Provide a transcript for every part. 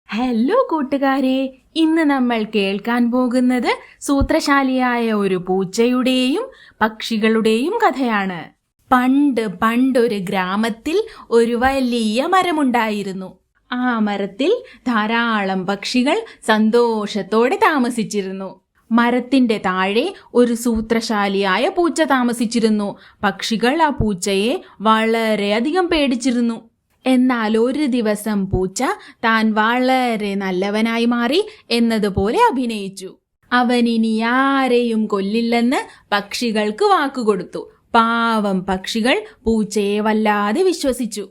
Hello കൂട്ടുകാരെ, ഇന്ന് നമ്മൾ കേൾക്കാൻ പോകുന്നത് സൂത്രശാലിയായ ഒരു പൂച്ചയുടെയും പക്ഷികളുടെയും കഥയാണ്. പണ്ടൊരു ഗ്രാമത്തിൽ ഒരു വലിയ മരമുണ്ടായിരുന്നു. ആ മരത്തിൽ ധാരാളം പക്ഷികൾ സന്തോഷത്തോടെ താമസിച്ചിരുന്നു. മരത്തിന്റെ താഴെ ഒരു സൂത്രശാലിയായ പൂച്ച താമസിച്ചിരുന്നു. പക്ഷികൾ ആ പൂച്ചയെ വളരെയധികം പേടിച്ചിരുന്നു. എന്നാൽ ഒരു ദിവസം പൂച്ച താൻ വളരെ നല്ലവനായി മാറി എന്നതുപോലെ അഭിനയിച്ചു. അവൻ ഇനി ആരെയും കൊല്ലില്ലെന്ന് പക്ഷികൾക്ക് വാക്കുകൊടുത്തു. പാവം പക്ഷികൾ പൂച്ചയെ വല്ലാതെ വിശ്വസിച്ചു.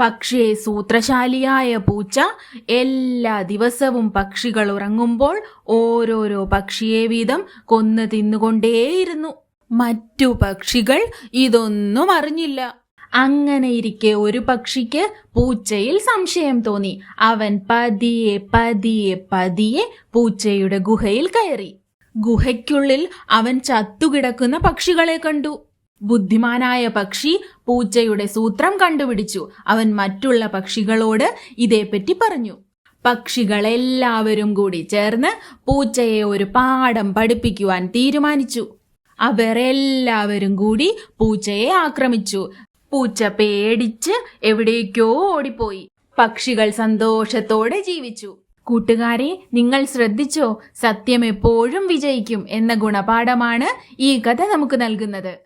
പക്ഷേ സൂത്രശാലിയായ പൂച്ച എല്ലാ ദിവസവും പക്ഷികൾ ഉറങ്ങുമ്പോൾ ഓരോരോ പക്ഷിയെ വീതം കൊന്നു തിന്നുകൊണ്ടേയിരുന്നു. മറ്റു പക്ഷികൾ ഇതൊന്നും അറിഞ്ഞില്ല. അങ്ങനെയിരിക്കെ ഒരു പക്ഷിക്ക് പൂച്ചയിൽ സംശയം തോന്നി. അവൻ പതിയെ പതിയെ പതിയെ പൂച്ചയുടെ ഗുഹയിൽ കയറി. ഗുഹയ്ക്കുള്ളിൽ അവൻ ചത്തുകിടക്കുന്ന പക്ഷികളെ കണ്ടു. ബുദ്ധിമാനായ പക്ഷി പൂച്ചയുടെ സൂത്രം കണ്ടുപിടിച്ചു. അവൻ മറ്റുള്ള പക്ഷികളോട് ഇതേപ്പറ്റി പറഞ്ഞു. പക്ഷികളെല്ലാവരും കൂടി ചേർന്ന് പൂച്ചയെ ഒരു പാഠം പഠിപ്പിക്കുവാൻ തീരുമാനിച്ചു. അവർ എല്ലാവരും കൂടി പൂച്ചയെ ആക്രമിച്ചു. പൂച്ച പേടിച്ച് എവിടേക്കോ ഓടിപ്പോയി. പക്ഷികൾ സന്തോഷത്തോടെ ജീവിച്ചു. കൂട്ടുകാരെ, നിങ്ങൾ ശ്രദ്ധിച്ചോ? സത്യം എപ്പോഴും വിജയിക്കും എന്ന ഗുണപാഠമാണ് ഈ കഥ നമുക്ക് നൽകുന്നത്.